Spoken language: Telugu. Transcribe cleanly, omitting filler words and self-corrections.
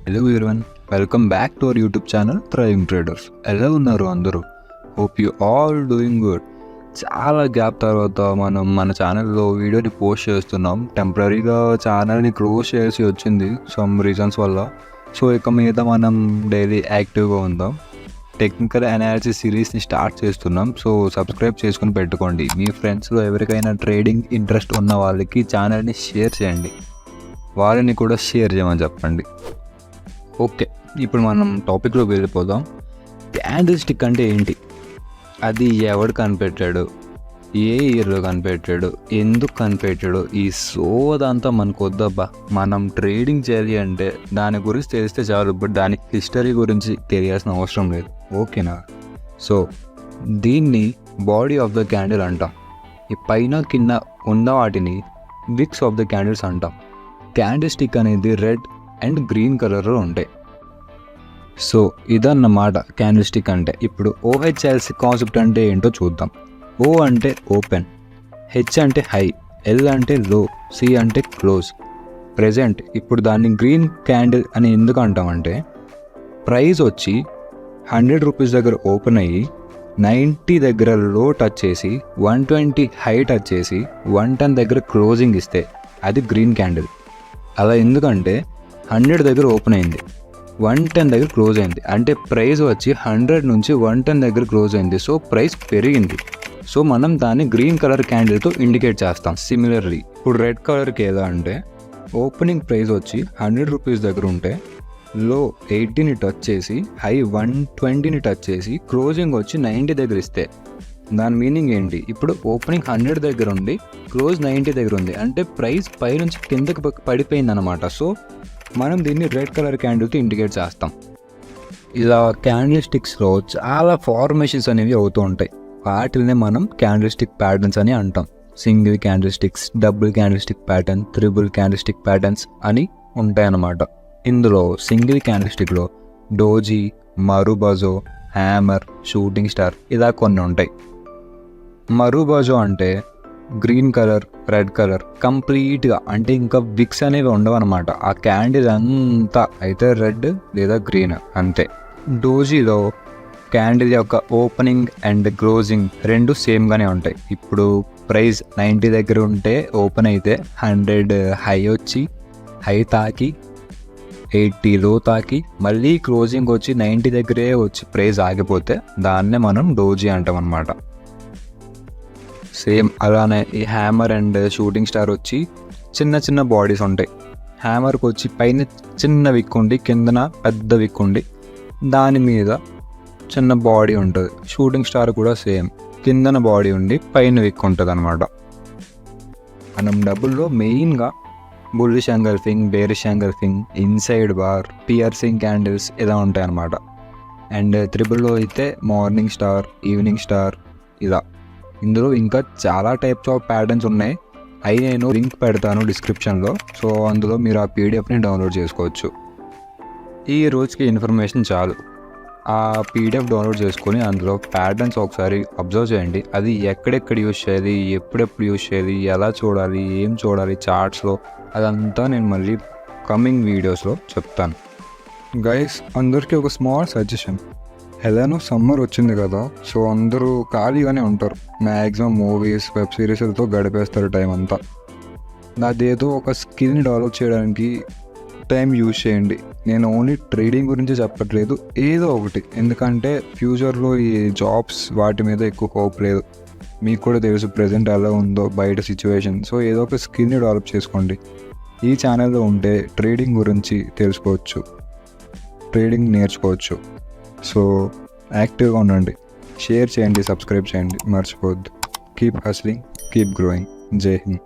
Hello everyone, welcome back to our YouTube channel thriving traders. ఎలా ఉన్నారు అందరూ? Hope you all doing good. చాలా గ్యాప్ తర్వాత మనం మన ఛానల్లో వీడియోని పోస్ట్ చేస్తున్నాం. టెంపరీగా ఛానల్ని క్లోజ్ చేసి వచ్చింది సమ్ రీజన్స్ వల్ల. సో ఇక మీద మనం డైలీ యాక్టివ్గా ఉందాం. టెక్నికల్ అనాలిసిస్ సిరీస్ని స్టార్ట్ చేస్తున్నాం. సో సబ్స్క్రైబ్ చేసుకుని పెట్టుకోండి. మీ ఫ్రెండ్స్లో ఎవరికైనా ట్రేడింగ్ ఇంట్రెస్ట్ ఉన్న వాళ్ళకి ఛానల్ని షేర్ చేయండి, వాళ్ళని కూడా షేర్ చేయమని చెప్పండి. ఓకే, ఇప్పుడు మనం టాపిక్లో వెళ్ళిపోదాం. క్యాండిల్ స్టిక్ అంటే ఏంటి, అది ఎవడు కనిపెట్టాడు, ఏ ఇయర్లో కనిపెట్టాడు, ఎందుకు కనిపెట్టాడు, ఈ సోదంతా మనకు వద్దబ్బా. మనం ట్రేడింగ్ చేయాలి అంటే దాని గురించి తెలిస్తే చాలు, బట్ దాని హిస్టరీ గురించి తెలియాల్సిన అవసరం లేదు. ఓకేనా? సో దీన్ని బాడీ ఆఫ్ ద క్యాండిల్ అంటాం. ఈ పైన కింద ఉన్న వాటిని విక్స్ ఆఫ్ ద క్యాండిల్స్ అంటాం. క్యాండిల్ స్టిక్ అనేది రెడ్ అండ్ గ్రీన్ కలర్లో ఉంటాయి. సో ఇదన్నమాట క్యాండిల్ స్టిక్ అంటే. ఇప్పుడు ఓహెచ్ఎల్సి కాన్సెప్ట్ అంటే ఏంటో చూద్దాం. ఓ అంటే ఓపెన్, హెచ్ అంటే హై, ఎల్ అంటే లో, సి అంటే క్లోజ్, ప్రెజెంట్. ఇప్పుడు దాన్ని గ్రీన్ క్యాండిల్ అని ఎందుకు అంటామంటే, ప్రైస్ వచ్చి 100 రూపీస్ దగ్గర ఓపెన్ అయ్యి 90 దగ్గర లో టచ్ చేసి 120 హై టచ్ చేసి 110 దగ్గర క్లోజింగ్ ఇస్తే అది గ్రీన్ క్యాండిల్. అలా ఎందుకంటే 100 దగ్గర ఓపెన్ అయింది, 110 దగ్గర క్లోజ్ అయింది, అంటే ప్రైస్ వచ్చి 100 నుంచి 110 దగ్గర క్లోజ్ అయింది. సో ప్రైస్ పెరిగింది. సో మనం దాన్ని గ్రీన్ కలర్ క్యాండిల్తో ఇండికేట్ చేస్తాం. సిమిలర్లీ ఇప్పుడు రెడ్ కలర్కి ఎలా అంటే, ఓపెనింగ్ ప్రైస్ వచ్చి 100 రూపీస్ దగ్గర ఉంటే లో 80ని టచ్ చేసి హై 120ని టచ్ చేసి క్లోజింగ్ వచ్చి 90 దగ్గర ఇస్తే దాని మీనింగ్ ఏంటి? ఇప్పుడు ఓపెనింగ్ 100 దగ్గర ఉంది, క్లోజ్ 90 దగ్గర ఉంది, అంటే ప్రైస్ పై నుంచి కిందకి పడిపోయింది అనమాట. సో మనం దీన్ని రెడ్ కలర్ క్యాండిల్తో ఇండికేట్ చేస్తాం. ఇలా క్యాండిల్ స్టిక్స్లో చాలా ఫార్మేషన్స్ అనేవి అవుతూ ఉంటాయి. వాటిని మనం క్యాండిల్ స్టిక్ ప్యాటర్న్స్ అని అంటాం. Single candle sticks, double candle stick pattern, triple candle stick patterns అని ఉంటాయన్నమాట. ఇందులో సింగిల్ క్యాండిల్ స్టిక్లో doji, marubozu, hammer, shooting star ఇలా కొన్ని ఉంటాయి. మరుబజో అంటే గ్రీన్ కలర్, రెడ్ కలర్ కంప్లీట్గా, అంటే ఇంకా విక్స్ అనేవి ఉండవు అనమాట. ఆ క్యాండిల్ అంతా అయితే రెడ్ లేదా గ్రీన్ అంతే. డోజీలో క్యాండిల్ యొక్క ఓపెనింగ్ అండ్ క్లోజింగ్ రెండు సేమ్గానే ఉంటాయి. ఇప్పుడు ప్రైస్ 90 దగ్గర ఉంటే ఓపెన్ అయితే 100 హై వచ్చి హై తాకి 80 లో తాకి మళ్ళీ క్లోజింగ్ వచ్చి 90 దగ్గరే వచ్చి ప్రైస్ ఆగిపోతే దాన్నే మనం డోజీ అంటాం అనమాట. సేమ్ అలానే ఈ హ్యామర్ అండ్ షూటింగ్ స్టార్ వచ్చి చిన్న చిన్న బాడీస్ ఉంటాయి. హ్యామర్కి వచ్చి పైన చిన్న విక్ ఉండి కిందన పెద్ద విక్ ఉండి దాని మీద చిన్న బాడీ ఉంటుంది. షూటింగ్ స్టార్ కూడా సేమ్, కిందన బాడీ ఉండి పైన విక్ ఉంటుంది అనమాట. మనం డబుల్లో మెయిన్గా bullish engulfing, bearish engulfing, inside bar, piercing candles ఇలా ఉంటాయి అన్నమాట. అండ్ త్రిబుల్లో అయితే మార్నింగ్ స్టార్, ఈవినింగ్ స్టార్ ఇలా. ఇందులో ఇంకా చాలా టైప్స్ ఆఫ్ ప్యాటర్న్స్ ఉన్నాయి. అవి నేను లింక్ పెడతాను డిస్క్రిప్షన్లో. సో అందులో మీరు ఆ పీడిఎఫ్ని డౌన్లోడ్ చేసుకోవచ్చు. ఈ రోజుకి ఇన్ఫర్మేషన్ చాలు. ఆ పీడిఎఫ్ డౌన్లోడ్ చేసుకొని అందులో ప్యాటర్న్స్ ఒకసారి అబ్జర్వ్ చేయండి. అది ఎక్కడెక్కడ యూజ్ చేయాలి, ఎప్పుడెప్పుడు యూజ్ చేయాలి, ఎలా చూడాలి, ఏం చూడాలి చార్ట్స్లో, అదంతా నేను మళ్ళీ కమింగ్ వీడియోస్లో చెప్తాను. గైస్, అందరికీ ఒక స్మాల్ సజెషన్. ఎలానో సమ్మర్ వచ్చింది కదా, సో అందరూ ఖాళీగానే ఉంటారు. మ్యాక్సిమం మూవీస్, వెబ్ సిరీస్లతో గడిపేస్తారు టైం అంతా. నాదేదో ఒక స్కిల్ని డెవలప్ చేయడానికి టైం యూజ్ చేయండి. నేను ఓన్లీ ట్రేడింగ్ గురించి చెప్పట్లేదు, ఏదో ఒకటి. ఎందుకంటే ఫ్యూచర్లో ఈ జాబ్స్ వాటి మీద ఎక్కువ హోప్ లేదు. మీకు కూడా తెలుసు ప్రెజెంట్ ఎలా ఉందో బయట సిచ్యువేషన్. సో ఏదో ఒక స్కిల్ని డెవలప్ చేసుకోండి. ఈ ఛానల్లో ఉంటే ట్రేడింగ్ గురించి తెలుసుకోవచ్చు, ట్రేడింగ్ నేర్చుకోవచ్చు. సో యాక్టివ్గా ఉండండి, షేర్ చేయండి, సబ్స్క్రైబ్ చేయండి, మర్చిపోవద్దు. Keep hustling, keep growing. జై హింద్.